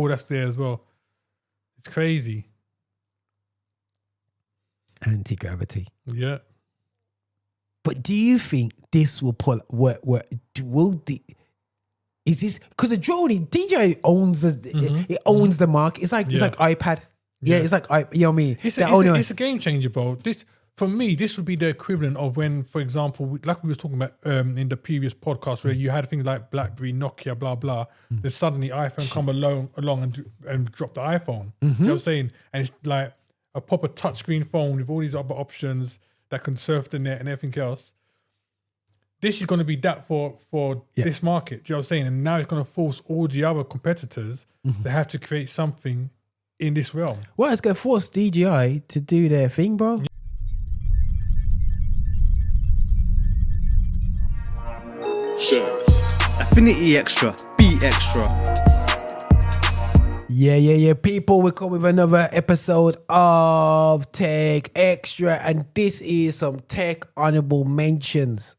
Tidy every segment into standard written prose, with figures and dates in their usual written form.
all that's there as well. It's crazy. Anti-gravity. Yeah. But do you think this will pull work? Is this because the drone? DJI owns the market. It's like iPad. Yeah, it's like you know what I mean. It's a game changer, bro. This for me, this would be the equivalent of when, for example, like we were talking about in the previous podcast, where you had things like BlackBerry, Nokia, blah blah. Then suddenly iPhone come along and drop the iPhone. You know what I'm saying? And it's like a proper touchscreen phone with all these other options that can surf the net and everything else. This is going to be that for this market. Do you know what I'm saying? And now it's going to force all the other competitors to have to create something in this realm. Well, it's going to force DJI to do their thing, bro. Affinity Xtra, be extra. Yeah. People, we're coming with another episode of Tech Extra, and this is some tech honorable mentions.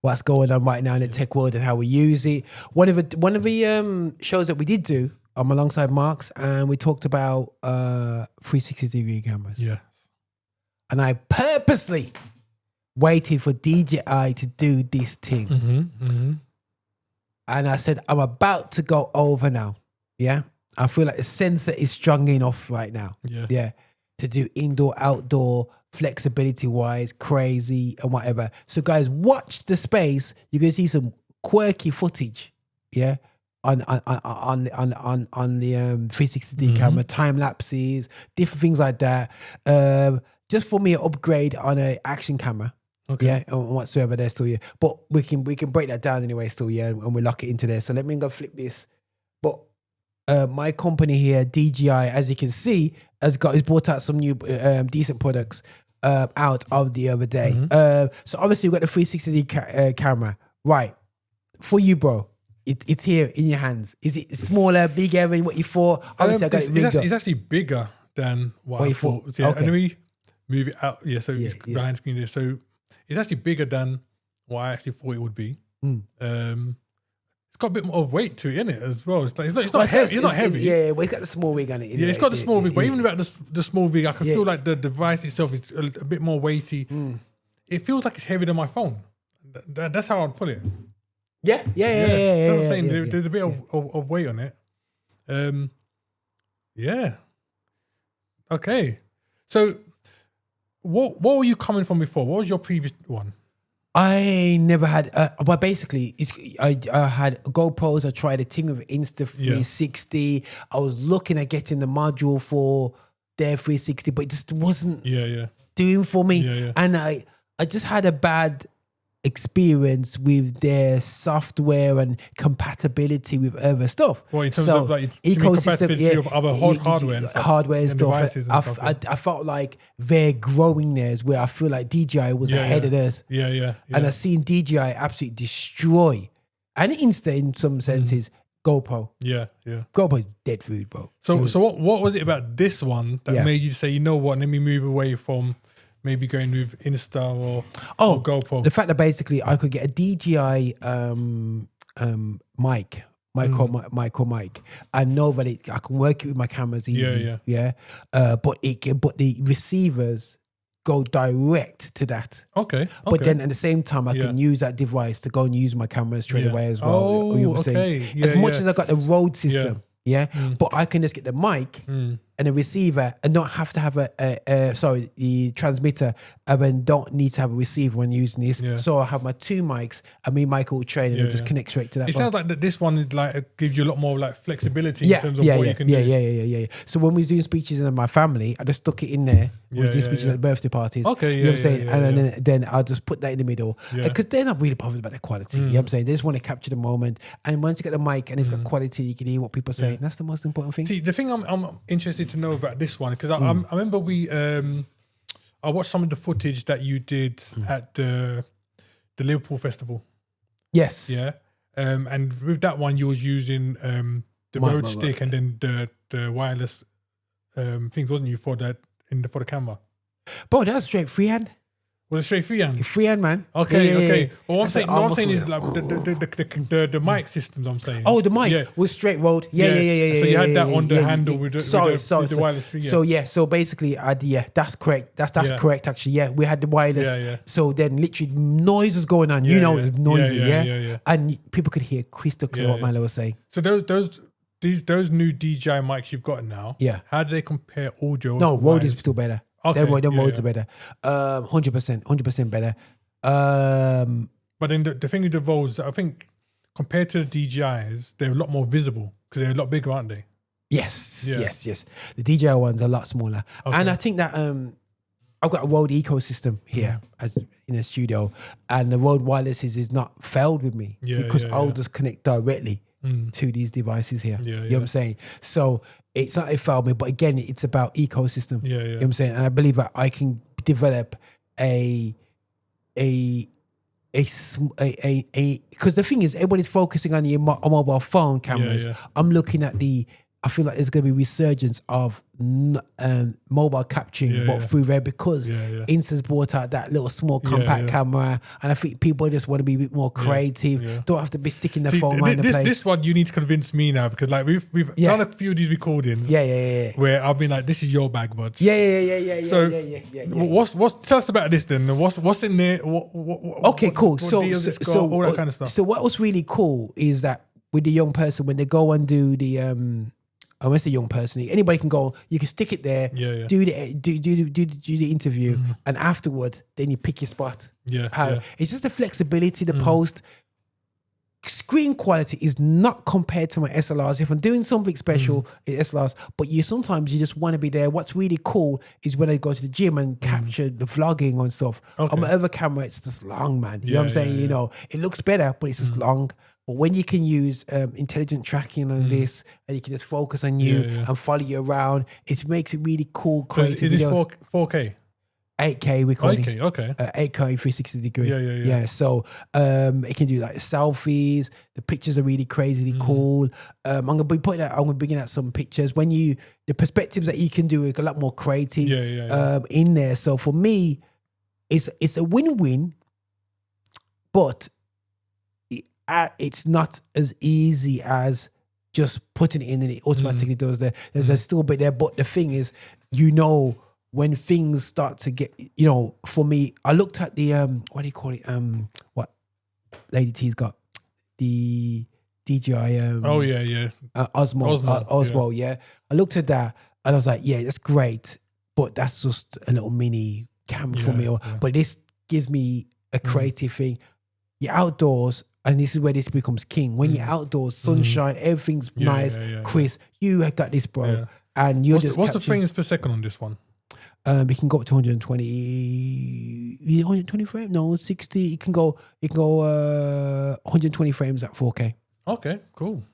What's going on right now in the tech world and how we use it. One of the shows that we did do alongside Marx, and we talked about 360-degree cameras. Yes. And I purposely waited for DJI to do this thing. And I said, I'm about to go over now. Yeah. I feel like the sensor is strong enough right now. Yeah. To do indoor, outdoor, flexibility wise, crazy and whatever. So guys, watch the space. You're going to see some quirky footage. Yeah. On the 360D camera, time lapses, different things like that. Just for me, an upgrade on an action camera. Okay. Yeah, and whatsoever there still, yeah. But we can break that down anyway still, yeah, and we lock it into there. So let me go flip this. But my company here, DJI, as you can see, has brought out some new decent products out of the other day. So obviously we've got the 360D camera. Right. For you, bro, it's here in your hands. Is it smaller, bigger than what you thought? Obviously I got it rigged up. It's actually bigger than what I thought. Yeah, okay. And then we move it out. Yeah, so it's behind screen there. So it's actually bigger than what I actually thought it would be. It's got a bit more of weight to it, innit, as well. It's not heavy. Yeah, well, it's got the small rig on it. Yeah, it's got the small rig, but even without the small rig, I can feel like the device itself is a bit more weighty. It feels like it's heavier than my phone. That's how I'd put it. Yeah. That's what I'm saying. There's a bit of weight on it. Yeah. Okay. So, what were you coming from before? What was your previous one? I never had, but basically, I had GoPros. I tried a thing with Insta360. I was looking at getting the module for their 360, but it just wasn't doing for me. And I just had a bad experience with their software and compatibility with other stuff. Well, in terms of like compatibility of other hardware and stuff. I felt like their growing theirs, where I feel like DJI was ahead of us. Yeah. And I've seen DJI absolutely destroy, and Insta in some senses, GoPro. Yeah. GoPro is dead food, bro. So what was it about this one that made you say, you know what, let me move away from maybe going with Insta or GoPro? The fact that basically I could get a DJI micro mic. I know that I can work it with my cameras easy. But the receivers go direct to that. Okay. But then at the same time, I can use that device to go and use my cameras straight away as well. As much as I got the Rode system. But I can just get the mic and the receiver and not have to have the transmitter, and then don't need to have a receiver when using this. So I have my two mics and me mic will train and it'll just connect straight to that. It sounds like that this one is like gives you a lot more like flexibility in terms of what you can do. Yeah. So when we was doing speeches in my family, I just stuck it in there. We was doing speeches at birthday parties. Okay, you know what I'm saying? And then I'll just put that in the middle. Because they're not really bothered about the quality. You know what I'm saying? They just want to capture the moment. And once you get the mic and it's got quality, you can hear what people are saying. That's the most important thing. See, the thing I'm interested to know about this one, because I remember I watched some of the footage that you did at the Liverpool Festival. Yes. Yeah. And with that one, you was using the Rode stick and then the wireless things, wasn't you, for the camera? Bro, that's straight freehand. Was it straight freehand? Freehand, man. Okay, Yeah, yeah, okay. yeah. But what I'm That's saying, like what I'm almost saying is like- like the mic systems. I'm saying. Oh, the mic Yeah. was straight Rode. Yeah. So you had that on the yeah, handle yeah. with the Sorry. wireless thing. So yeah, so basically, that's correct. That's Yeah. correct. Actually, yeah, we had the wireless. Yeah. So then, literally, noise was going on. You know, it was noisy. Yeah. And people could hear crystal clear what Milo was saying. So those new DJI mics you've got now. Yeah. How do they compare audio? No, to Rode wireless? is still better. Okay, Them yeah, Rodes yeah. are better. 100% better. But then the thing with the Rodes, I think compared to the DJIs, they're a lot more visible because they're a lot bigger, aren't they? Yes. Yeah. The DJI one's a lot smaller, Okay. and I think that I've got a Rode ecosystem here as in a studio, and the Rode wireless is not failed with me because I'll just connect directly to these devices here. You know what I'm saying? So it's not it failed me, but again, it's about ecosystem. Yeah. You know what I'm saying? And I believe that I can develop because the thing is, everybody's focusing on your mobile phone cameras. Yeah. I'm looking at I feel like there's going to be resurgence of mobile capturing, but through there because Insta's brought out that little small compact camera, and I think people just want to be a bit more creative. Don't have to be sticking their phone around the place. This one you need to convince me now because like we've done a few of these recordings. Yeah. Where I've been like, this is your bag, bud. Yeah. So what's tell us about this then? What's in there? Okay, cool. What So deals it's got, all that kind of stuff. So what was really cool is that with the young person, when they go and do the I won't say young person. Anybody can go. You can stick it there. Yeah. Do the interview, and afterwards, then you pick your spot. Yeah. It's just the flexibility. The post screen quality is not compared to my SLRs. If I'm doing something special, it's SLRs. But sometimes you just want to be there. What's really cool is when I go to the gym and capture the vlogging and stuff. Okay. On my other camera, it's just long, man. You know what I'm saying? Yeah. You know, it looks better, but it's just long. But when you can use intelligent tracking on this, and you can just focus on you and follow you around, it makes it really cool, So creative is this videos. 4K? 8K recording. 8K, okay. 8K 360 degree. Yeah. So it can do like selfies. The pictures are really crazily cool. I'm gonna be bringing out some pictures. The perspectives that you can do are a lot more creative in there. So for me, it's a win-win, but it's not as easy as just putting it in and it automatically does that. There's a still bit there, but the thing is, when things start to get, for me, I looked at the what do you call it? What Lady T's got, the DJI Osmo. Yeah, I looked at that and I was like, yeah, that's great, but that's just a little mini cam for me. But this gives me a creative thing. You're outdoors. And this is where this becomes king. When you're outdoors, sunshine, everything's nice, crisp. You have got this, bro. Yeah. And you're what's the frames per second on this one? We can go up to 120 frames. No, 60. It can go 120 frames at 4K. Okay, cool.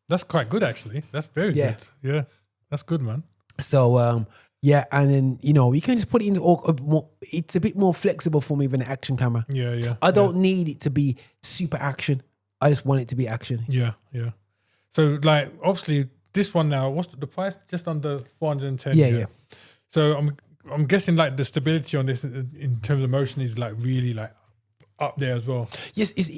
That's quite good, actually. That's very good. Yeah, that's good, man. So and then you can just put it in. It's a bit more flexible for me than an action camera. Yeah. I don't need it to be super action. I just want it to be action. Yeah. So, like, obviously, this one now, what's the price? Just under 410. Yeah. So I'm guessing like the stability on this in terms of motion is like really like up there as well. Yes, it's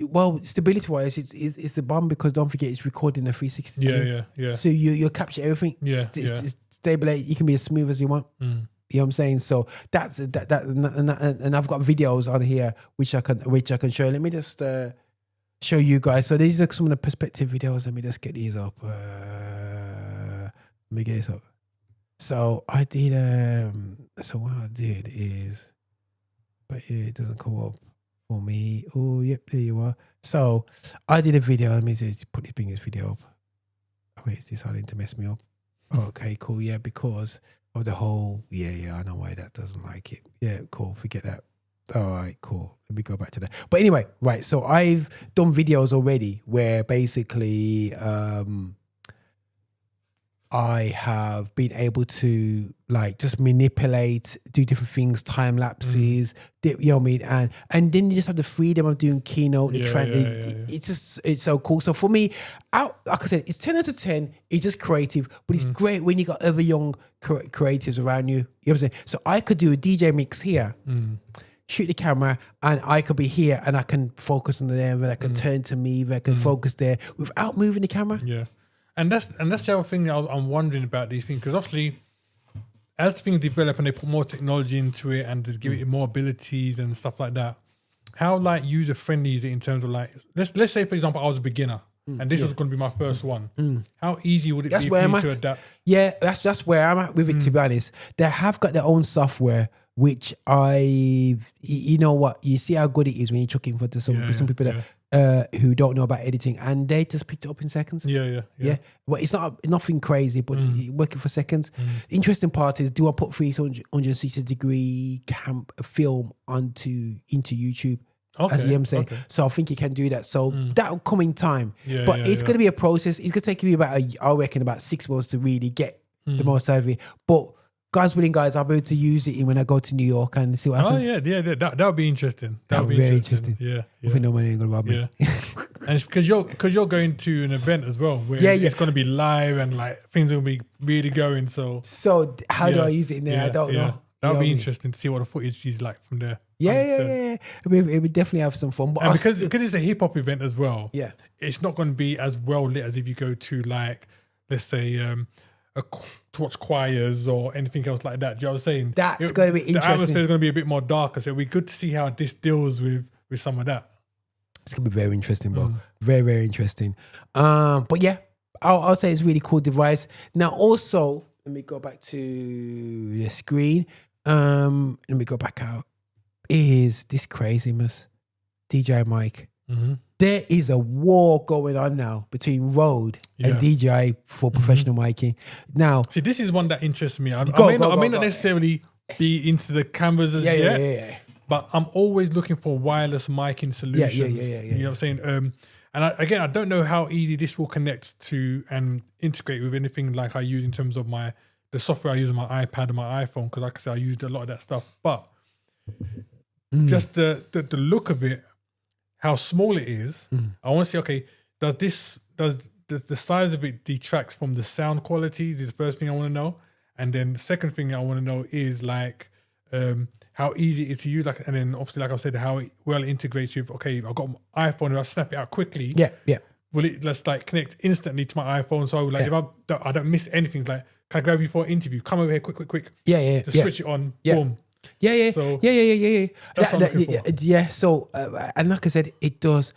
well, stability wise, it's the bomb because don't forget it's recording a 360. Yeah. So you'll capture everything. It's stable. You can be as smooth as you want. You know what I'm saying? So that's that and I've got videos on here which I can show. Let me just show you guys. So these are some of the perspective videos. Let me just get these up. Let me get this up. So I did so what I did is, but it doesn't come up for me. Oh, yep, there you are. So I did a video. Let me just put this video up. Oh, wait, it's deciding to mess me up. Okay, cool. Yeah, because of the whole, I know why that doesn't like it. Yeah, cool. Forget that. All right, cool. Let me go back to that. But anyway, right. So I've done videos already where basically I have been able to like just manipulate, do different things, time lapses, you know what I mean? And then you just have the freedom of doing keynote, it's so cool. So for me, like I said, it's 10 out of 10. It's just creative, but it's great when you got other young creatives around you. You know what I'm saying? So I could do a DJ mix here, shoot the camera, and I could be here and I can focus on them, and I can turn to me, and I can focus there without moving the camera. Yeah. And that's the other thing I'm wondering about these things, because obviously as things develop and they put more technology into it and they give it more abilities and stuff like that, how like user friendly is it in terms of like, let's say for example I was a beginner and this was going to be my first one. How easy would it be for me to adapt? Yeah, that's where I'm at with it, to be honest. They have got their own software, which you know what, you see how good it is when you chuck in for some people that who don't know about editing, and they just picked it up in seconds. Yeah. Well, it's not nothing crazy, but working for seconds. The interesting part is, do I put 360-degree film into YouTube? Okay, as I'm saying. So I think you can do that. So that'll come in time. But it's going to be a process. It's going to take me I reckon about 6 months to really get the most out of it. But God's willing, guys, I'll be able to use it when I go to New York and see what happens. That would be interesting. That would be very interesting. Yeah. If no money ain't gonna rob me. And it's because you're going to an event as well where it's going to be live and like things will be really going. So how do I use it in there? I don't know. That would be interesting to see what the footage is like from there. Yeah. It would definitely have some fun. But and because it's a hip hop event as well, it's not going to be as well lit as if you go to like, let's say, to watch choirs or anything else like that. Do you know what I'm saying? That's going to be interesting. The atmosphere is going to be a bit more darker, so it'll be good to see how this deals with some of that. It's going to be very interesting, bro. Very, very interesting. But yeah, I'll say it's a really cool device. Now also, let me go back to the screen. Let me go back out. Is this craziness? DJI mic. There is a war going on now between Rode and DJI for professional miking. Now, see, this is one that interests me. I may not necessarily be into the cameras as yet, but I'm always looking for wireless miking solutions. You know what I'm saying? And I don't know how easy this will connect to and integrate with anything like I use in terms of the software I use on my iPad and my iPhone, because like I said, I used a lot of that stuff. But just the look of it, how small it is, I want to see, okay, does the size of it detract from the sound quality? This is the first thing I want to know. And then the second thing I want to know is like how easy it is to use, like, and then obviously, like I said, how well it integrates with, okay, I've got my iPhone, if I snap it out quickly, will it just like connect instantly to my iPhone? So like if I don't miss anything, like, can I grab you for an interview? Come over here, quick. Just switch it on, boom. So that's what I'm looking for. So and like I said, it does.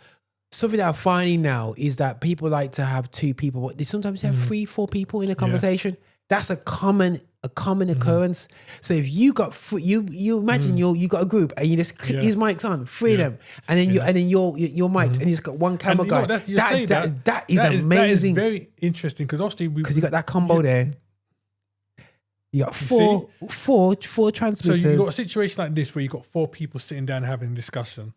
Something that I'm finding now is that people like to have 2 people, but they sometimes have 3-4 people in a conversation. That's a common occurrence. So if you got you imagine you got a group and you just click these mics on, 3 of them, and then you're mic'd and you just got one camera guy. That is amazing. That is very interesting, because obviously you got that combo there. You got four transmitters. So you got a situation like this where you got 4 people sitting down having a discussion.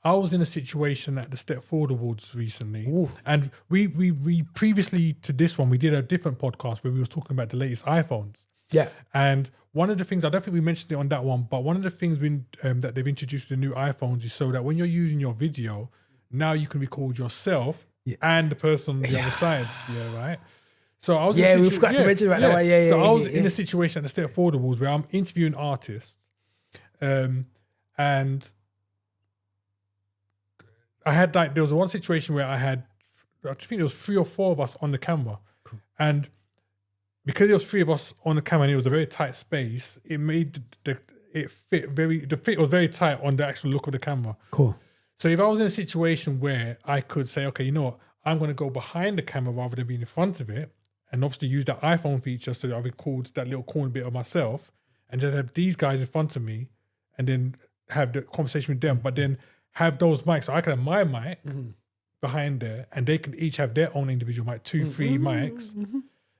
I was in a situation at the Step Forward Awards recently, and we previously to this one, we did a different podcast where we was talking about the latest iPhones. And one of the things, I don't think we mentioned it on that one, but one of the things that they've introduced with the new iPhones is so that when you're using your video, now you can record yourself and the person on the other side. Right? So I was we forgot to mention about that one. So I was in a situation at the Step Forward Awards where I'm interviewing artists, and I had there was one situation where I think there was 3 or 4 of us on the camera, and because there was 3 of us on the camera and it was a very tight space, it made the fit was very tight on the actual look of the camera. Cool. So if I was in a situation where I could say, okay, you know what, I'm going to go behind the camera rather than being in front of it, and obviously use that iPhone feature so that I record that little corner bit of myself, and just have these guys in front of me, and then have the conversation with them, but then have those mics. So I can have my mic behind there, and they can each have their own individual mic, 2, 3 mics.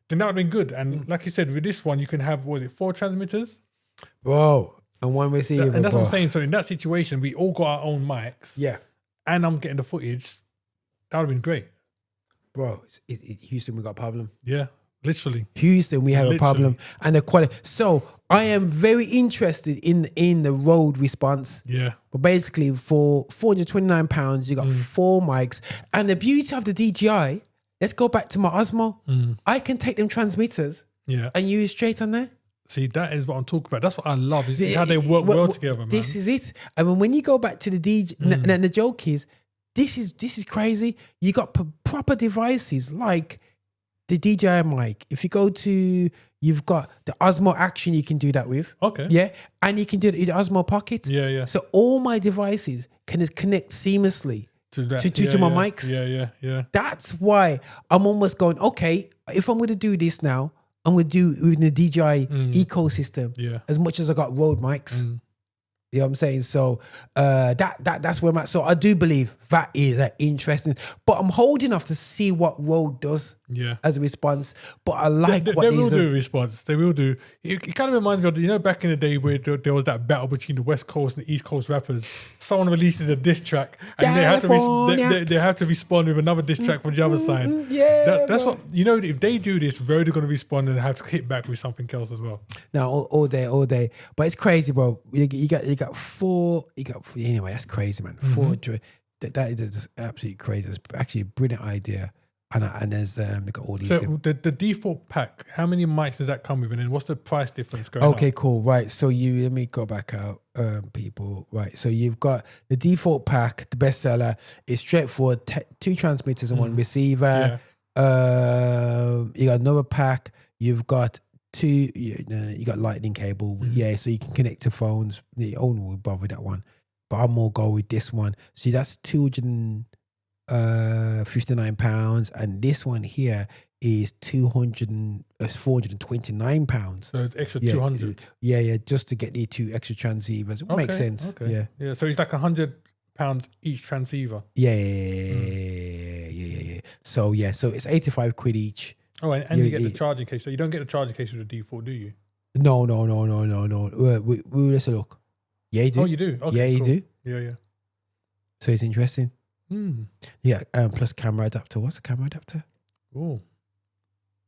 Then that would have been good. And like you said, with this one, you can have, 4 transmitters? Bro, and 1 receiver. And that's what I'm saying. So in that situation, we all got our own mics. And I'm getting the footage. That would have been great. Bro, Houston, we got a problem. Yeah. Literally. Houston, we have a Literally. problem, and the quality. So I am very interested in the Rode response. Yeah. But basically, for £429, you got 4 mics, and the beauty of the DJI. Let's go back to my Osmo. I can take them transmitters Yeah. and use straight on there. See, that is what I'm talking about. That's what I love. Is how they work well together, man. This is it. And when you go back to the DJ, and the joke is, this is crazy. You got proper devices like the DJI mic. If you go to, you've got the Osmo Action. You can do that with. Okay. Yeah, and you can do the Osmo Pocket. Yeah, yeah. So all my devices can just connect seamlessly To that. to my mics. Yeah. That's why I'm almost going, okay, if I'm going to do this now, I'm going to do it within the DJI ecosystem. Yeah. As much as I got Rode mics. You know what I'm saying? So that's where I'm at. So I do believe that is interesting. But I'm holding off to see what Rode does as a response. But I like what they will do a response. They will do. It kind of reminds me of, you know, back in the day where there was that battle between the West Coast and the East Coast rappers. Someone releases a diss track and they have to respond with another diss track from the other side. That's what, you know, if they do this, Rode are going to respond and have to hit back with something else as well. No, all day. But it's crazy, bro. You got four. Anyway, that's crazy, man. 400. That is absolutely crazy. It's actually a brilliant idea. And there's they got all these. So the default pack, how many mics does that come with, and then what's the price difference going on? Okay, cool. Right. So let me go back out, people. Right. So you've got the default pack. The bestseller is straightforward. 2 transmitters and 1 receiver. You got another pack. You've got 2. You got lightning cable. Yeah. So you can connect to phones. The owner will bother with that one, but I'm more go with this one. See, that's £259, and this one here is £429. So it's extra 200. Yeah, just to get the 2 extra transceivers. Makes sense. Okay. Yeah. So it's like £100 each transceiver. Yeah. So it's 85 quid each. Oh, and you get the charging case. So you don't get the charging case with the default, do you? No. Let's look. Yeah, you do. Oh, you do? Okay, yeah, you cool. do. Yeah. So it's interesting. Yeah, plus camera adapter. What's the camera adapter? Oh.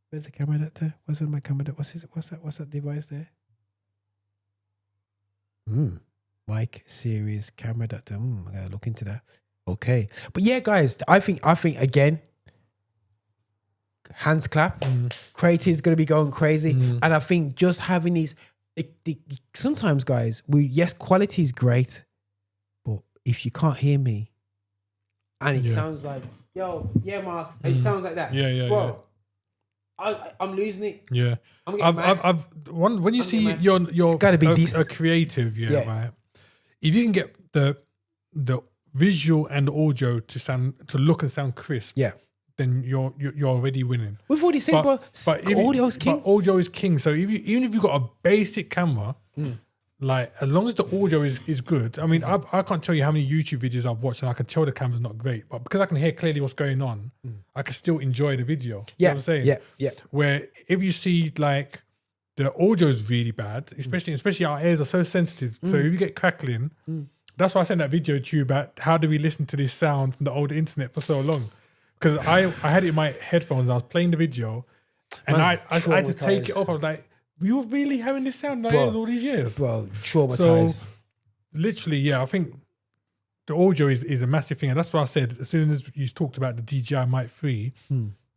Where's the camera adapter? What's in my camera adapter? What's that device there? Mic series camera adapter. I gotta look into that. Okay. But yeah, guys, I think again, hands clap. Creative's gonna be going crazy. And I think just having these sometimes, guys, quality is great, but if you can't hear me and it sounds like, yo, yeah, Mark, it sounds like that. Bro, I'm losing it. Yeah. I'm getting mad. When you see you're it's gotta be a creative, right? If you can get the visual and the audio to look and sound crisp, then you're already winning. We've already said, bro, audio's king. But audio is king. So even if you've got a basic camera, like as long as the audio is good. I mean, I can't tell you how many YouTube videos I've watched and I can tell the camera's not great, but because I can hear clearly what's going on, I can still enjoy the video. You know what I'm saying? Yeah. Where if you see like the audio is really bad, especially our ears are so sensitive. So if you get crackling, that's why I sent that video to you about how do we listen to this sound from the old internet for so long. Because I had it in my headphones, I was playing the video, and I had to take it off. I was like, you were really having this sound in my ears all these years? Bro, traumatized. So, literally, I think the audio is a massive thing. And that's what I said, as soon as you talked about the DJI Mic 3,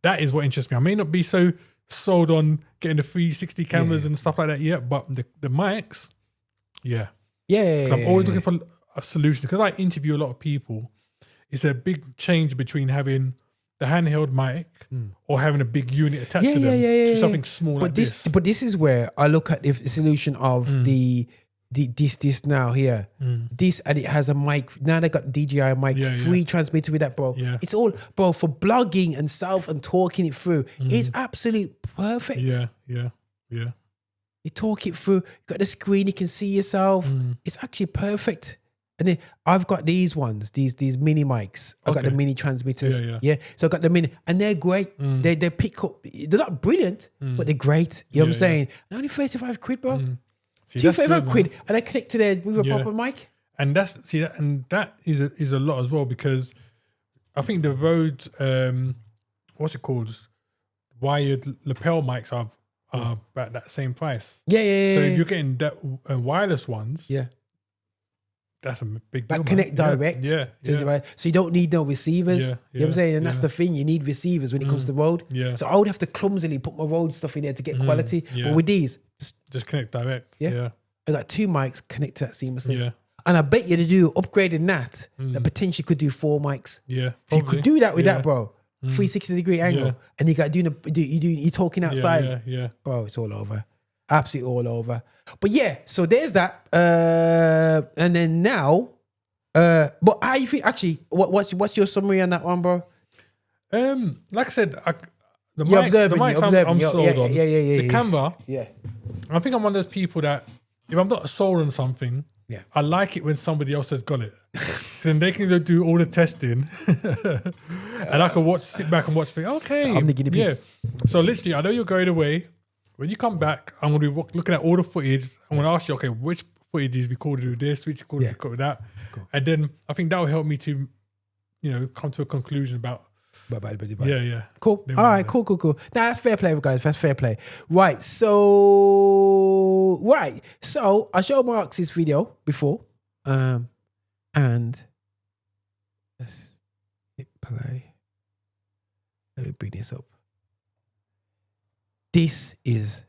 that is what interests me. I may not be so sold on getting the 360 cameras and stuff like that yet, but the mics, Yeah. I'm always looking for a solution. Because I interview a lot of people, it's a big change between having the handheld mic or having a big unit attached to them to something small like this. But this is where I look at the solution of this now here. This, and it has a mic. Now they got DJI mic, free transmitter with that, bro. Yeah. It's all, bro, for blogging and and talking it through. It's absolute perfect. Yeah. You talk it through, you got the screen, you can see yourself. It's actually perfect. And then I've got these ones, these mini mics. I've got the mini transmitters. Yeah. So I've got the mini, and they're great. They pick up. They're not brilliant, but they're great. You know what I'm saying? And only 35 quid, bro. See, 235 quid, and they connect to there with a proper mic. And that is a lot as well, because I think the Rode, what's it called? wired lapel mics are about that same price. Yeah. So if you're getting that wireless ones, that's a big deal. But connect direct. Yeah. To the right. So you don't need no receivers. Yeah, You know what I'm saying? And that's yeah. the thing. You need receivers when it comes to Rode. Yeah. So I would have to clumsily put my Rode stuff in there to get quality. yeah. But with these, Just connect direct. Yeah. Yeah. I got 2 mics, connect to that seamlessly. Yeah. And I bet you to do upgrading that potentially could do 4 mics. Yeah. If you could do that with Yeah. that, bro. 360-degree angle. Yeah. And you got you're talking outside. Yeah. Bro, it's all over. Absolutely all over. But yeah, so there's that. And then now, but how you think actually? What's your summary on that one, bro? Like I said, the You're mics I'm sold on. Yeah. The camera, Yeah. I think I'm one of those people that if I'm not sold on something, Yeah. I like it when somebody else has got it. Then they can go do all the testing, and I can sit back and watch. Okay, So I'm the guinea pig. yeah. So literally, I know you're going away. When you come back, I'm going to be looking at all the footage. I'm going to ask you, okay, which footage is recorded with this, which recorded with that, and then I think that will help me to, come to a conclusion about. Yeah. Cool. Then All right. Cool. Nah, that's fair play, guys. That's fair play. Right. So I showed Marx's video before, and let's hit play. Let me bring this up. This is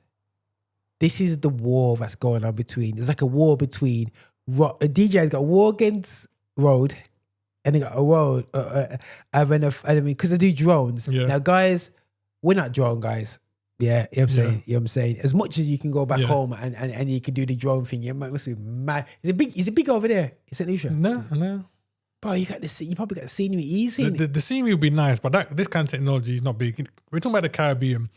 the war that's going on between. There's like a war between DJI's got a war against Rode. And they got a road, because they do drones. Yeah. Now, guys, we're not drone guys. Yeah, you know what I'm saying? As much as you can go back home and you can do the drone thing, you must be mad. Is it big over there? Is it Lucia? No. Bro, you probably got the scenery easy. The scenery will be nice, but this kind of technology is not big. We're talking about the Caribbean.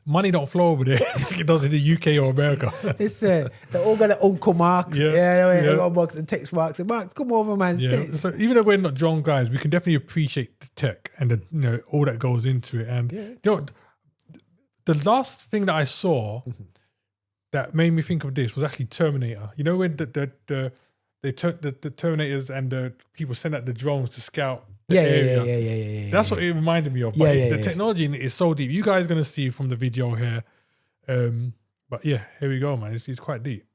Money don't flow over there like it does in the UK or America. It's they're all got their Uncle Marx. Marx and text Marx. And Marx, come over, man. Yeah. So even though we're not drone guys, we can definitely appreciate the tech and all that goes into it. And the last thing that I saw that made me think of this was actually Terminator. You know when the Terminators and the people send out the drones to scout the area. Yeah. That's what it reminded me of. But the technology in it is so deep. You guys are going to see from the video here. But yeah, here we go, man. It's quite deep.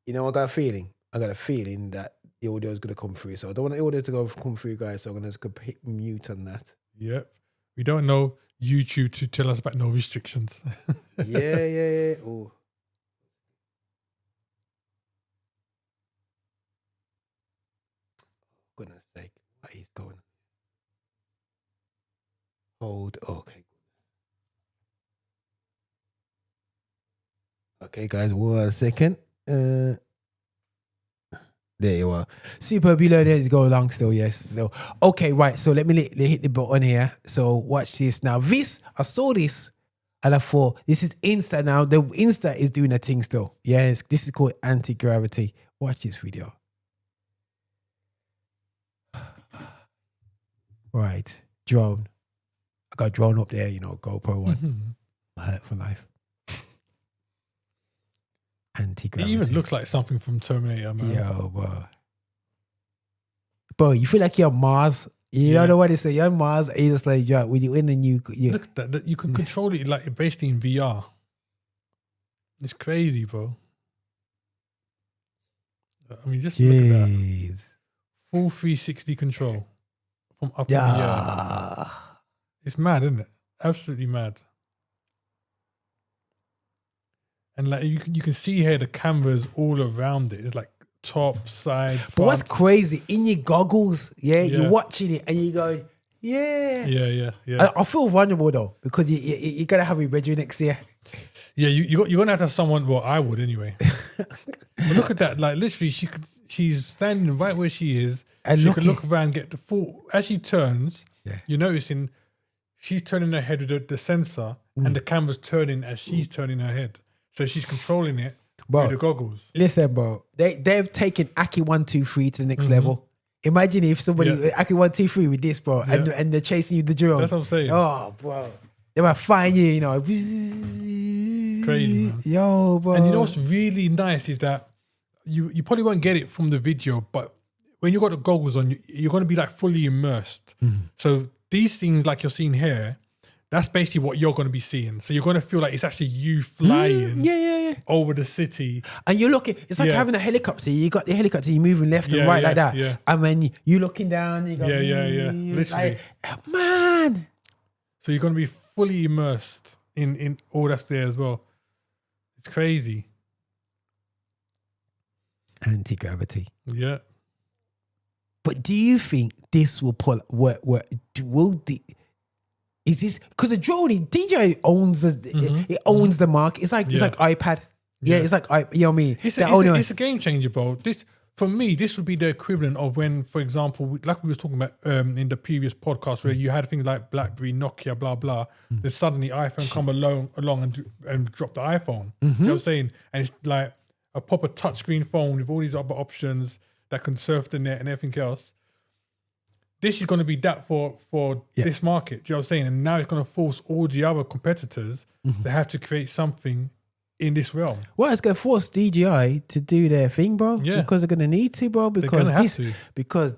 You know, I got a feeling that the audio is going to come through. So I don't want the audio to come through, guys. So I'm going to hit mute on that. Yep. We don't know YouTube to tell us about no restrictions. Yeah. Oh. Goodness sake. What is going on? Hold. Okay. Okay, guys, 1 second. There you are. Superb, you learn it's going along still, yes. Still. Okay, right. So let me hit the button here. So watch this now. I saw this and I thought, this is Insta now. The Insta is doing a thing still. Yes, this is called anti-gravity. Watch this video. Right, drone. I got drone up there, GoPro one. Hurt for life. Anti-gravity. It even looks like something from Terminator, man. Yo, bro, you feel like you're on Mars. You don't know what they say. You're on Mars. And you're just like, when you're in the new... Look at that. You can control it like basically in VR. It's crazy, bro. I mean, just look at that. Full 360 control from up in the air. It's mad, isn't it? Absolutely mad. And like you can see here the cameras all around it. It's like top, side, front. But what's crazy, in your goggles, you're watching it and you're going, Yeah. I feel vulnerable though, because you got to have your bedroom next to you. Yeah, you're going to have to have someone, well, I would anyway. But look at that. Like literally, she's standing right where she is. And she can look around, get the full, as she turns, you're noticing she's turning her head with the sensor and the camera's turning as she's turning her head. So she's controlling it with the goggles. Listen, bro, they've taken Aki 123 to the next level. Imagine if somebody Aki 123 with this, bro, and they're chasing you the drone. That's what I'm saying. Oh, bro, they might find you, Crazy, man. Yo, bro. And you know what's really nice is that you probably won't get it from the video, but when you got the goggles on, you're going to be like fully immersed. So these things, like you're seeing here, That's basically what you're going to be seeing. So you're going to feel like it's actually you flying over the city. And you're looking, it's like having a helicopter. You got the helicopter, you're moving left and right like that. Yeah. And when you're looking down, you go, Literally. like, man. So you're going to be fully immersed in all that's there as well. It's crazy. Anti-gravity. Yeah. But do you think this will is this because the drone DJI owns it owns the market. It's like iPad. Yeah, it's like you know what I mean. It's a game changer, bro. This for me, this would be the equivalent of when, for example, like we were talking about in the previous podcast, where you had things like BlackBerry, Nokia, blah blah. Then suddenly iPhone come along and drop the iPhone. You know what I'm saying? And it's like a proper touchscreen phone with all these other options that can surf the net and everything else. This is going to be that for this market. Do you know what I'm saying? And now it's going to force all the other competitors to have to create something in this realm. Well, it's going to force DJI to do their thing, bro. Yeah. Because they're going to need to, bro. Because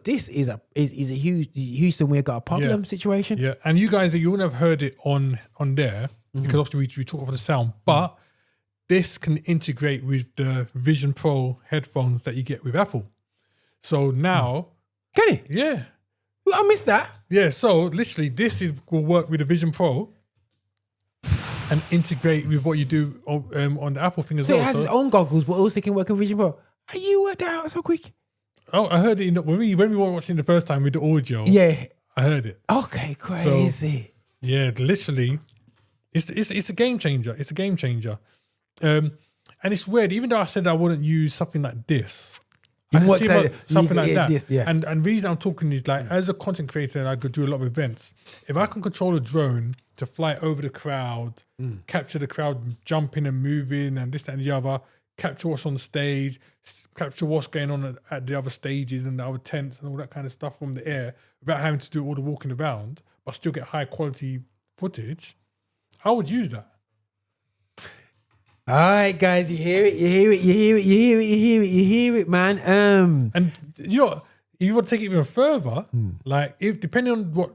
this is a huge Houston, we've got a problem situation. Yeah, and you guys, you wouldn't have heard it on there because obviously we talk over the sound, but this can integrate with the Vision Pro headphones that you get with Apple. So now, can it? Yeah. I missed that. Yeah, so literally this will work with the Vision Pro and integrate with what you do on the Apple thing as well. So it has its own goggles, but also can work on Vision Pro. Are you worked that out so quick? Oh, I heard it when we were watching the first time with the audio. Yeah. I heard it. Okay, crazy. So, yeah, literally, it's a game changer. It's a game changer. And it's weird, even though I said I wouldn't use something like this. Something like that. This, And the reason I'm talking is like, as a content creator, and I could do a lot of events. If I can control a drone to fly over the crowd, capture the crowd jumping and moving and this, that, and the other, capture what's on stage, capture what's going on at the other stages and the other tents and all that kind of stuff from the air, without having to do all the walking around, but still get high quality footage, I would use that. All right, guys, you hear it, man. And you know, if you want to take it even further, like if depending on what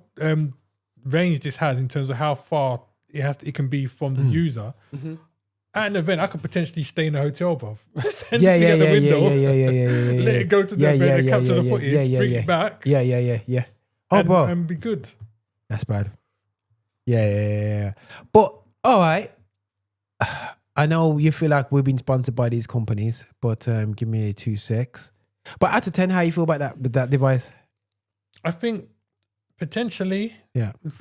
range this has in terms of how far it can be from the user, at an event I could potentially stay in a hotel, bruv. Send it to the window, let it go to the event and capture the footage, bring it back. Oh, bro, and be good. That's bad. Yeah. But all right. I know you feel like we've been sponsored by these companies, but give me 2 secs. But out of 10, how you feel about that device? I think potentially,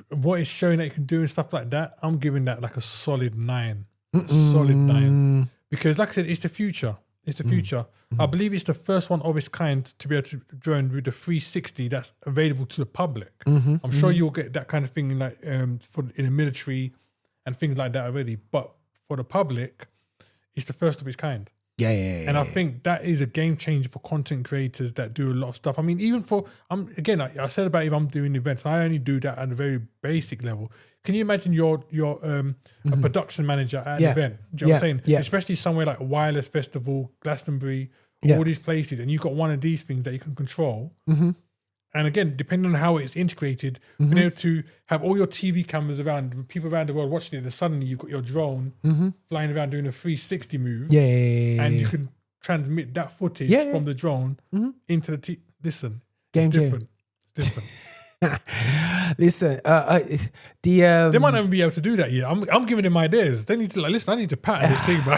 what it's showing that you can do and stuff like that, I'm giving that like a solid 9. Solid 9. Because like I said, it's the future. It's the future. I believe it's the first one of its kind to be able to drone with the 360 that's available to the public. I'm sure you'll get that kind of thing in like in the military and things like that already. But for the public, it's the first of its kind. And I think that is a game changer for content creators that do a lot of stuff. I mean, even for, I said about if I'm doing events, I only do that at a very basic level. Can you imagine you're a production manager at an event? Do you know what I'm saying? Especially somewhere like a Wireless Festival, Glastonbury, all these places, and you've got one of these things that you can control. And again, depending on how it's integrated, being able to have all your TV cameras around, people around the world watching it, and suddenly you've got your drone flying around doing a 360 move. And you can transmit that footage from the drone into the Listen, game it's different. It's different. Listen, they might not even be able to do that yet. I'm giving them ideas. They need to listen. I need to patent this thing, bro.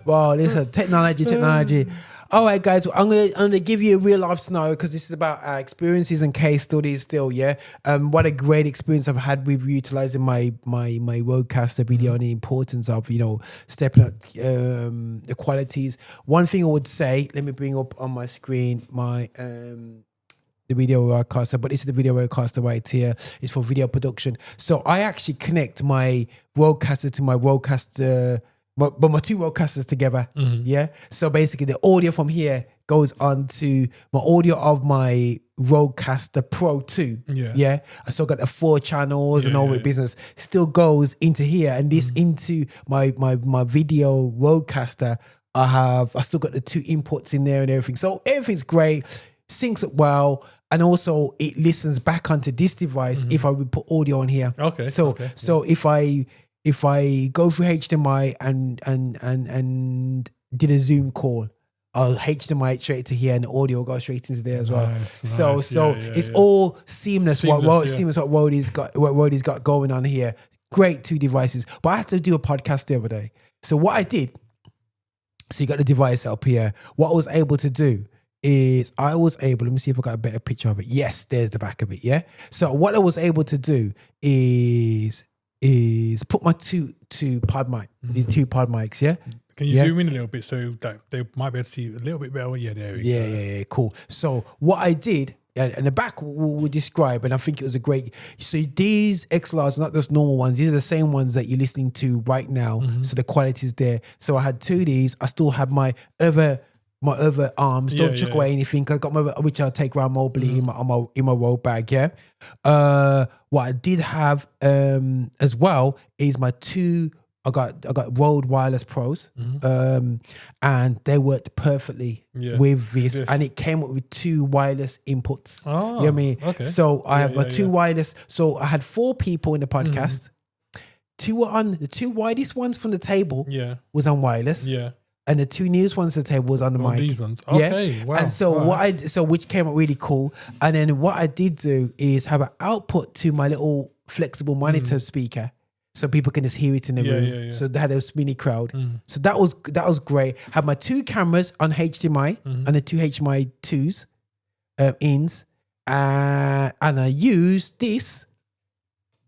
Wow, listen, technology. All right, guys, I'm gonna give you a real life scenario because this is about our experiences and case studies still, what a great experience I've had with utilizing my Rodecaster video and the importance of, stepping up the qualities. One thing I would say, let me bring up on my screen my the video Rodecaster, but this is the video Rodecaster right here. It's for video production. So I actually connect my Rodecaster to my Rodecaster, but my 2 Rodecasters together, So basically, the audio from here goes on to my audio of my Rodecaster Pro 2. I still got the 4 channels and all the business. Still goes into here, and this into my video Rodecaster. I still got the 2 inputs in there and everything. So everything's great. Syncs up well. and also it listens back onto this device if I would put audio on here. Okay. So if I go through HDMI and did a Zoom call, I'll HDMI it straight to here, and the audio will go straight into there as well. So it's all seamless. What Rode's got going on here. Great 2 devices. But I had to do a podcast the other day. So what I did, so you got the device up here. What I was able to do is let me see if I got a better picture of it. Yes, there's the back of it. Yeah. So what I was able to do is put my two pod mic, these 2 pod mics. Yeah. Can you zoom in a little bit so that they might be able to see a little bit better? Yeah, there we go. Yeah, cool. So what I did, and the back will describe, and I think it was a great. So these XLRs are not just normal ones; these are the same ones that you're listening to right now. So the quality is there. So I had 2 of these. I still have my other arms. Don't chuck away anything. I got my, which I'll take around mobily in my road bag. Yeah. What I did have as well is my 2. I got Rode Wireless Pros, and they worked perfectly with this, and it came up with 2 wireless inputs. You know what I mean? Okay. So I have my 2 wireless. So I had 4 people in the podcast. 2 were on the 2 widest ones from the table. Was on wireless. And the 2 newest ones at the table was on the mic. These ones. Okay. Wow. And so which came out really cool. And then what I did do is have an output to my little flexible monitor speaker, so people can just hear it in the room. So they had a mini crowd. So that was great. Had my 2 cameras on HDMI and the 2 HDMI 2s ins, and I used this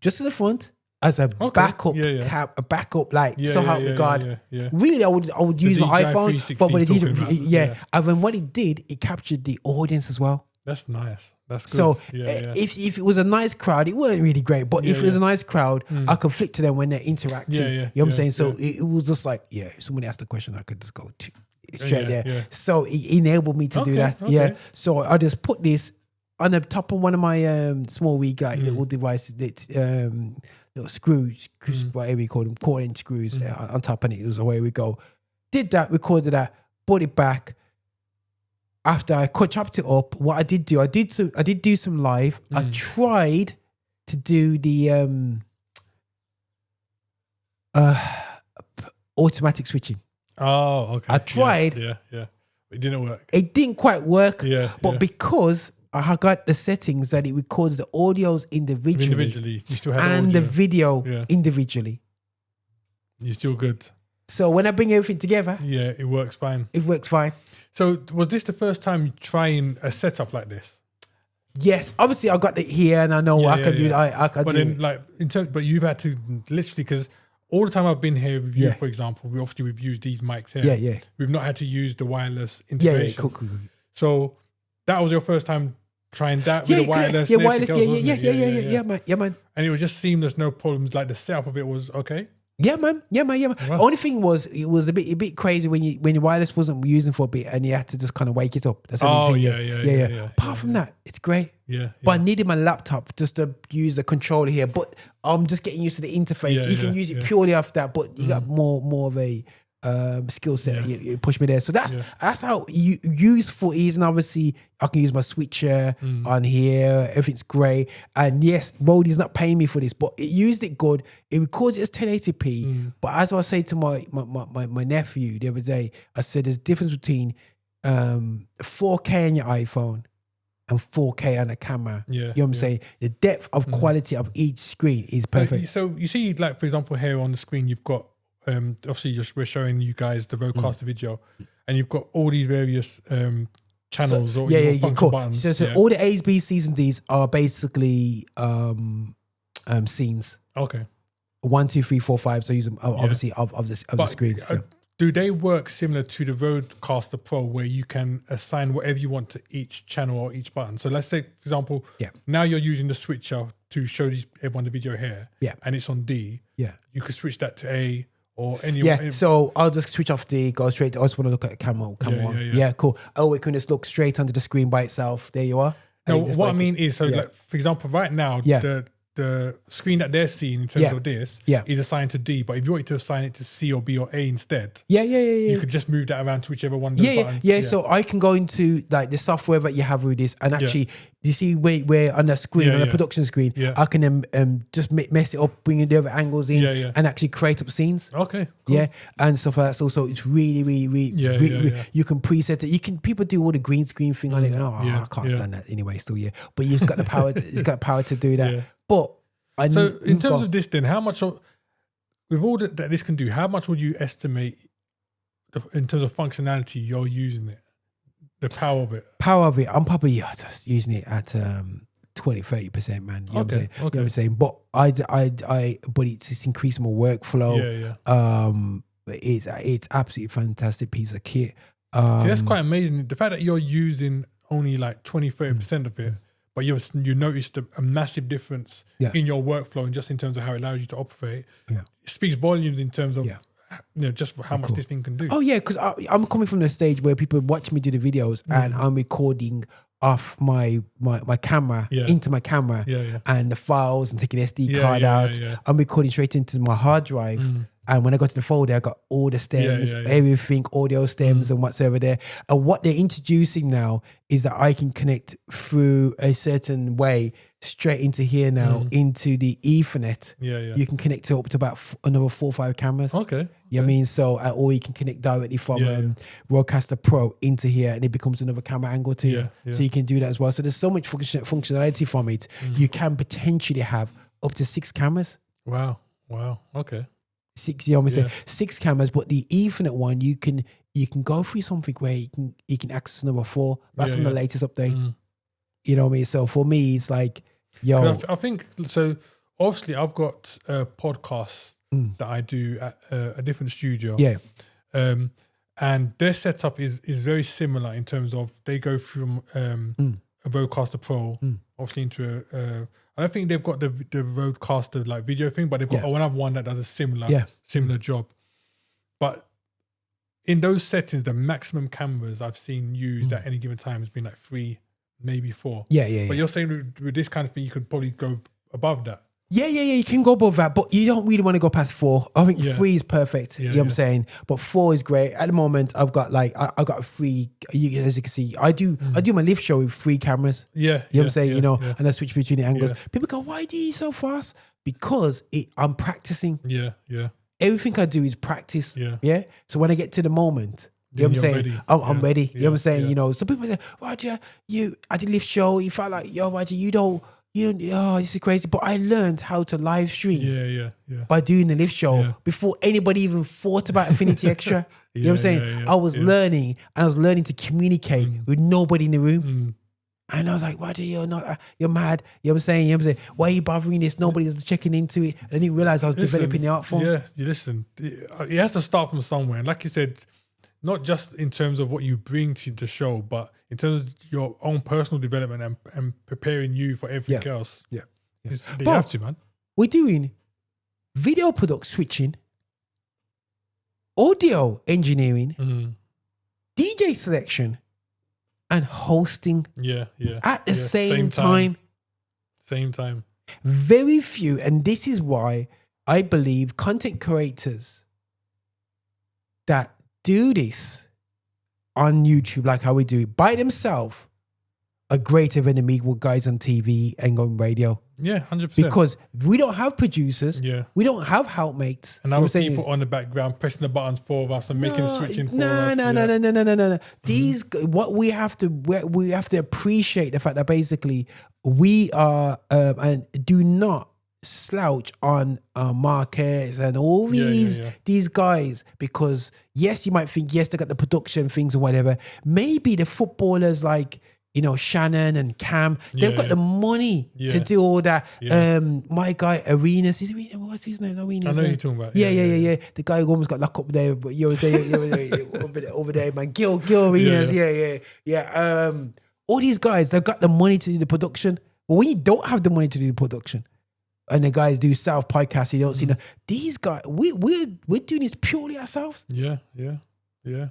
just in the front as a backup a backup light. So help me God. Really, I would use my iPhone, but it did. And then what it did, it captured the audience as well. That's nice. That's good. So if it was a nice crowd, it wasn't really great. But if it was a nice crowd, I could flick to them when they're interacting. You know what I'm saying? So it was just like, if somebody asked a question, I could just go straight there. So it enabled me to do that. So I just put this on the top of one of my small wee little devices, little screws, whatever you call them, 4-inch screws on top, and it was away we go. Did that, recorded that, put it back. After I chopped it up, what I did do, I did do some live. I tried to do the automatic switching. Oh, okay. I tried. Yes, yeah. It didn't work. It didn't quite work. But because I got the settings that it records the audios individually, you still have and the video individually. You're still good. So when I bring everything together, it works fine. It works fine. So was this the first time trying a setup like this? Yes, obviously I got it here, and I know I can do that. I can but do then, like in terms, but you've had to literally, because all the time I've been here with you, for example, we've used these mics here. We've not had to use the wireless integration. Cool. So that was your first time trying that with the wireless. Wireless. Yeah, man. And it was just seamless, no problems. Like the setup of it was okay. Yeah, man. Wow. Only thing was, it was a bit crazy when your wireless wasn't using for a bit, and you had to just kind of wake it up. That's the only thing. Apart from that, it's great. But I needed my laptop just to use the controller here. But I'm just getting used to the interface. You can use it purely off that, but you got more of a skill set. You push me there. So that's how useful it is. And obviously I can use my switcher on here. Everything's great. And yes, Rode is not paying me for this, but it used it good. It records it as 1080p. But as I say to my nephew the other day, I said there's a difference between 4K on your iPhone and 4K on a camera. You know what I'm saying? The depth of quality of each screen is perfect. So you see, like, for example, here on the screen, you've got obviously we're showing you guys the Rodecaster video, and you've got all these various channels cool. buttons. So all the A's, B's, C's, and D's are basically scenes. Okay. 1, 2, 3, 4, 5. So use them obviously of the screens. Do they work similar to the Rodecaster Pro, where you can assign whatever you want to each channel or each button? So let's say, for example, now you're using the switcher to show everyone the video here, and it's on D. You could switch that to A. Or any so I'll just switch off D, go straight to, I just want to look at the camera one. Yeah, cool. Oh, it can just look straight onto the screen by itself. There you are. No, what I mean is, so like, for example, right now, the the screen that they're seeing in terms of this is assigned to D, but if you wanted to assign it to C or B or A instead, you could just move that around to whichever one of those buttons. So I can go into like the software that you have with this, and actually, you see where on the screen, on the production screen, I can just mess it up, bring in the other angles in, and actually create up scenes. Okay, cool. And stuff like that. So it's really, you can preset it. People do all the green screen thing on it, and I can't stand that anyway. Still, but you've got the power. It's got power to do that. But so in terms of this, then how much with all that this can do, how much would you estimate in terms of functionality you're using it? The power of it. I'm probably just using it at 20-30%, man. You know what I'm saying? Okay. You know what I'm saying? But but it's just increasing my workflow. It's absolutely fantastic piece of kit. See, that's quite amazing. The fact that you're using only like 20-30% of it, but you noticed a massive difference in your workflow and just in terms of how it allows you to operate. It speaks volumes in terms of just how much this thing can do. Oh yeah, because I'm coming from the stage where people watch me do the videos and I'm recording off my camera into my camera and the files and taking SD card out. I'm recording straight into my hard drive. And when I go to the folder, I got all the stems, everything, audio stems and whatsoever there. And what they're introducing now is that I can connect through a certain way straight into here now, into the Ethernet. You can connect to up to about another 4 or 5 cameras. Okay. You know what I mean? So, or you can connect directly from Rodecaster Pro into here and it becomes another camera angle to you. So you can do that as well. So there's so much functionality from it. You can potentially have up to 6 cameras. Wow. Okay. 6, you know what I'm saying? 6 cameras, but the Ethernet one, you can go through something where you can access number 4. That's on the latest update. You know what I mean? So for me, it's like, I think so. Obviously, I've got a podcast that I do at a different studio. And their setup is very similar in terms of they go from a Rodecaster Pro, obviously into I don't think they've got the Rodecaster like video thing, but they've got another one that does a similar job. But in those settings, the maximum cameras I've seen used at any given time has been like 3, maybe 4. But you're saying with this kind of thing, you could probably go above that. You can go above that, but you don't really want to go past 4. I think 3 is perfect. You know what I'm saying? But 4 is great. At the moment, I've got like I got 3. As you can see, I do my live show with 3 cameras. You know what I'm saying? And I switch between the angles. People go, "Why do you so fast?" Because I'm practicing. Everything I do is practice. So when I get to the moment, you know what I'm saying? Ready. I'm ready. You know what I'm saying? So people say, "Roger, I did live show. You felt like, Roger, you don't, this is crazy." But I learned how to live stream by doing the live show before anybody even thought about Affinity Xtra. You know what I'm saying? I was learning, and I was learning to communicate with nobody in the room. And I was like, "Roger, you're mad." You know what I'm saying? Why are you bothering this? Nobody's checking into it. I didn't realize I was developing the art form. It has to start from somewhere. And like you said, not just in terms of what you bring to the show, but in terms of your own personal development and preparing you for everything else. You have to, man. We're doing video product switching, audio engineering, DJ selection, and hosting at the same time. Same time. Very few, and this is why I believe content creators that do this on YouTube, like how we do it by themselves, are greater than the equal guys on TV and on radio. 100%. Because we don't have producers. We don't have helpmates. And our people on the background pressing the buttons for us and making the switching for us. No. These what we have to appreciate the fact that basically we are and do not slouch on Marquez and all these guys, because yes, you might think they got the production things or whatever. Maybe the footballers like Shannon and Cam, they've got the money to do all that. My guy Arenas, what's his name? Arenas. I know you're talking about. The guy who almost got locked up there, but you were saying over there, man. Gil Arenas. All these guys, they've got the money to do the production. But when you don't have the money to do the production, and the guys do South podcast, you don't see these guys. We're doing this purely ourselves.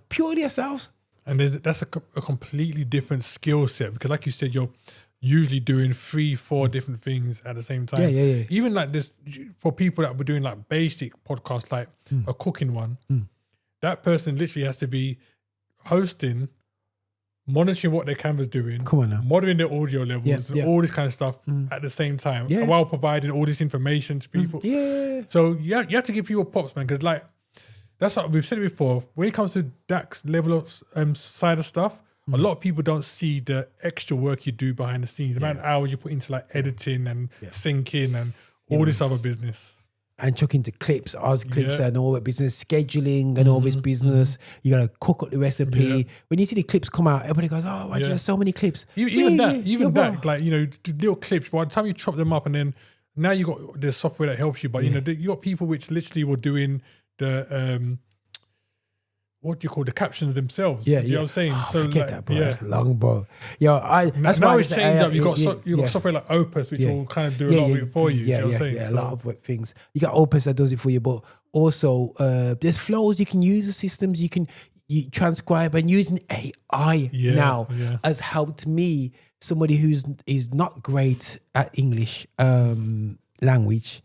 Purely ourselves. And that's a completely different skill set, because like you said, usually doing 3-4 different things at the same time. Yeah. Even like this, for people that were doing like basic podcasts, like a cooking one, that person literally has to be hosting, monitoring what their camera's doing, Come on now. monitoring their audio levels, and all this kind of stuff at the same time, while providing all this information to people. Yeah. So you have to give people props, man, because like that's what we've said before. When it comes to that level of side of stuff, a lot of people don't see the extra work you do behind the scenes, the amount of hours you put into like editing and syncing and all this other business. And chuck into clips, Oz clips and all that business, scheduling and all this business. You got to cook up the recipe. Yeah. When you see the clips come out, everybody goes, oh, why there's so many clips? Even that, like, you know, little clips, by the time you chop them up and then now you got the software that helps you, but you know, you got people which literally were doing the, what do you call the captions themselves? Yeah, you know what I'm saying? So forget that, bro. That's long, bro. Yo, that's now why it's changed up. You got software like Opus, which will kind of do a lot of it for you. Yeah, you know what I'm saying? Yeah, a lot of things. You got Opus that does it for you, but also there's flows you can use, the systems you transcribe, and using AI now has helped me, somebody is not great at English language,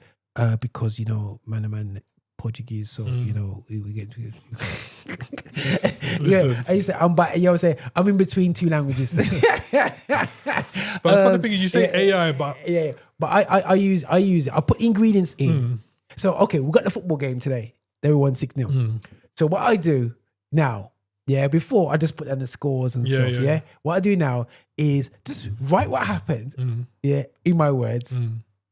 because you know, man. Portuguese, so you know we get. I used to, I'm in between two languages. But the funny thing is, you say AI, but I use it. I put ingredients in. So okay, we got the football game today. They won 6-0. So what I do now, before I just put down the scores and stuff. Yeah, what I do now is just write what happened. In my words.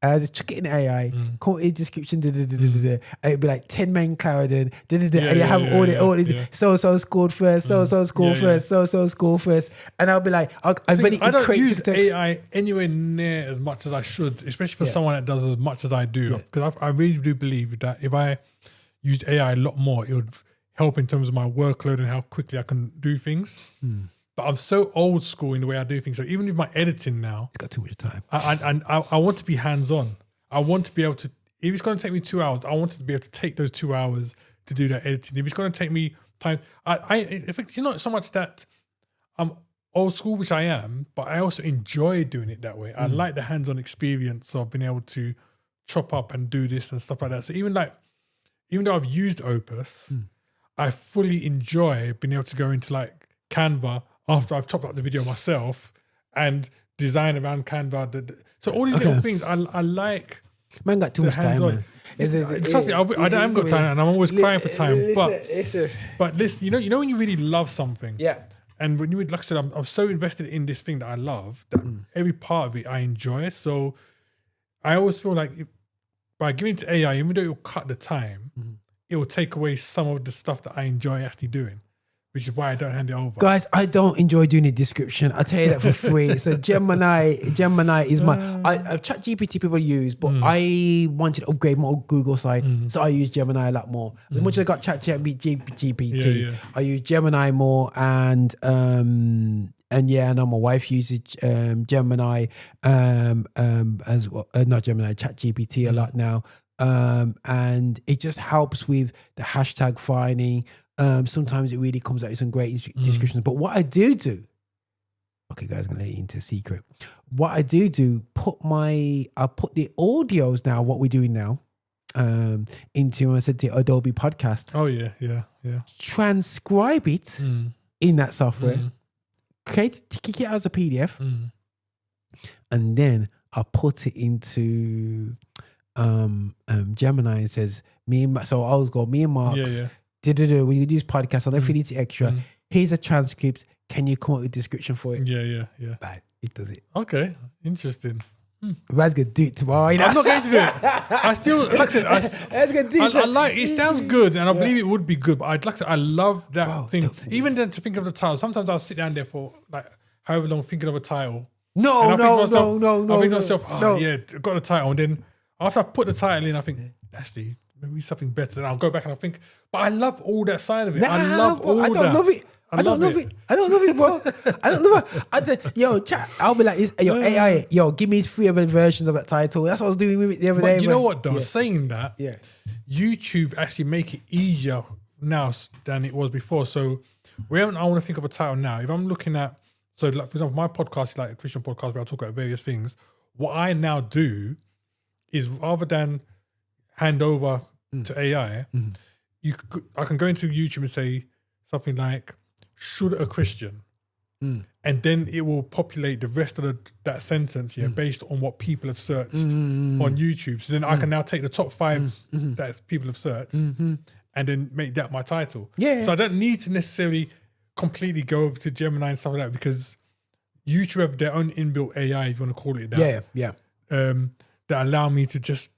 Just chuck it in AI, call it description, and it'd be like 10 men Clarendon, and you have all the so scored first, so scored first, so scored first, and I'll be like, I don't use AI anywhere near as much as I should, especially for someone that does as much as I do, because I really do believe that if I used AI a lot more, it would help in terms of my workload and how quickly I can do things. But I'm so old school in the way I do things. So even with my editing now, it's got too much time. I want to be hands-on. I want to be able to, if it's going to take me 2 hours, I want to be able to take those 2 hours to do that editing. If it's going to take me time, it's not so much that I'm old school, which I am, but I also enjoy doing it that way. I like the hands-on experience of being able to chop up and do this and stuff like that. So even though I've used Opus, I fully enjoy being able to go into like Canva after I've chopped up the video myself and design around Canva. So all these little things, I like. Man got too much time, man. Trust me, I haven't got time, and I'm always crying for time. But this, you know when you really love something, and when like I said, I'm so invested in this thing that I love that every part of it I enjoy. So I always feel like by giving it to AI, even though it will cut the time, it will take away some of the stuff that I enjoy actually doing. Which is why I don't hand it over. Guys, I don't enjoy doing the description. I tell you that for free. So Gemini is my ChatGPT people use, but I wanted to upgrade my Google side, so I use Gemini a lot more. As much as I got ChatGPT, I use Gemini more, and I know my wife uses Gemini as well. Not Gemini, ChatGPT a lot now, and it just helps with the hashtag finding. Sometimes it really comes out with some great descriptions. But what I do, okay, guys, I'm gonna let you into a secret. What I do, I put the audios now, what we're doing now, into, I said, the Adobe Podcast. Oh yeah. Transcribe it in that software, kick it out as a PDF, and then I put it into Gemini and says, so I always go, me and Marx. We do this podcast on Affinity Xtra. Here's a transcript. Can you come up with a description for it? Yeah. Bad. It does it. Okay, interesting. Man's gonna do it tomorrow. You know? I'm not going to do it. I still like it. I like it. Sounds good, and I believe it would be good. But I'd like to. I love that thing. Even then, to think of the title. Sometimes I'll sit down there for like however long thinking of a title. No. I think to myself, I've got a title, and then after I put the title in, I think actually. Maybe something better. And I'll go back and I'll think, but I love all that side of it. I love all that. I don't love it. I don't love it, bro. I don't love it. Yo, chat. I'll be like, AI, give me 3 other versions of that title. That's what I was doing with it the other day. You know what, though? Saying that, YouTube actually make it easier now than it was before. So when I want to think of a title now, if I'm looking at So like, for example, my podcast is like a Christian podcast where I talk about various things. What I now do is rather than hand over to AI, I can go into YouTube and say something like, should a Christian? And then it will populate the rest of that sentence based on what people have searched on YouTube. So then I can now take the top 5 that people have searched and then make that my title. So I don't need to necessarily completely go over to Gemini and stuff like that, because YouTube have their own inbuilt AI, if you want to call it that. That allow me to just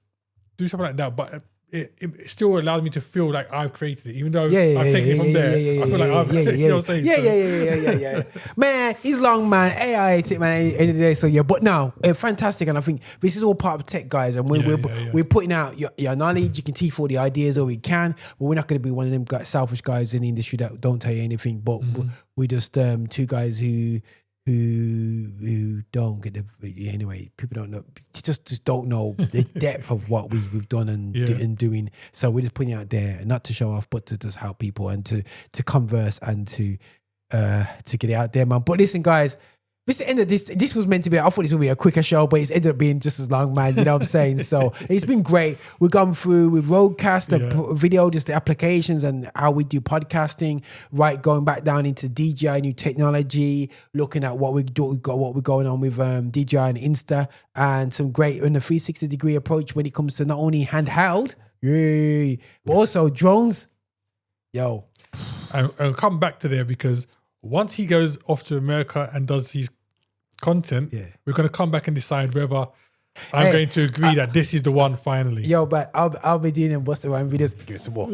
do something like that, but it still allowed me to feel like I've created it, even though I've taken it from there. I feel like I've, you know what I'm saying? Yeah. Man, he's long, man. AI ate it, man. End of the day, so yeah. But no, fantastic, and I think this is all part of tech, guys. And we're putting out your knowledge. You can teach all the ideas, or we can, but we're not going to be one of them selfish guys in the industry that don't tell you anything. But we just 2 guys who don't get the anyway. People don't know, just don't know the depth of what we've done and doing. So we're just putting it out there, not to show off, but to just help people and to converse and to get it out there, man. But listen, guys, this is the end of this. This was meant to be, I thought this would be a quicker show, but it's ended up being just as long, man. You know what I'm saying? So it's been great. We've gone through with Roadcast, the video, just the applications and how we do podcasting, right? Going back down into DJI new technology, looking at what we're going on with DJI and Insta, and some great in the 360-degree approach when it comes to not only handheld, but also drones. Yo. I'll come back to there, because once he goes off to America and does his content, we're going to come back and decide whether I'm going to agree that this is the one finally. Yo, but I'll be doing them Busta Rhymes videos. Give us some more.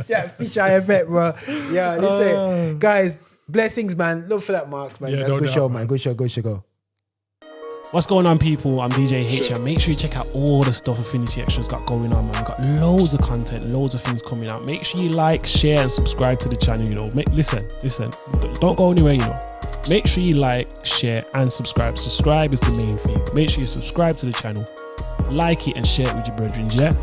Yeah, fish eye effect, bro. Yeah, listen. Guys, blessings, man. Look for that, Marks, man. That's a good show, man. Good show, go. What's going on, people? I'm DJ H, and make sure you check out all the stuff Affinity Xtra's got going on, man. We've got loads of content, loads of things coming out. Make sure you like, share, and subscribe to the channel, you know. Listen, don't go anywhere, you know. Make sure you like, share, and subscribe. Subscribe is the main thing. Make sure you subscribe to the channel, like it, and share it with your brethren, yeah?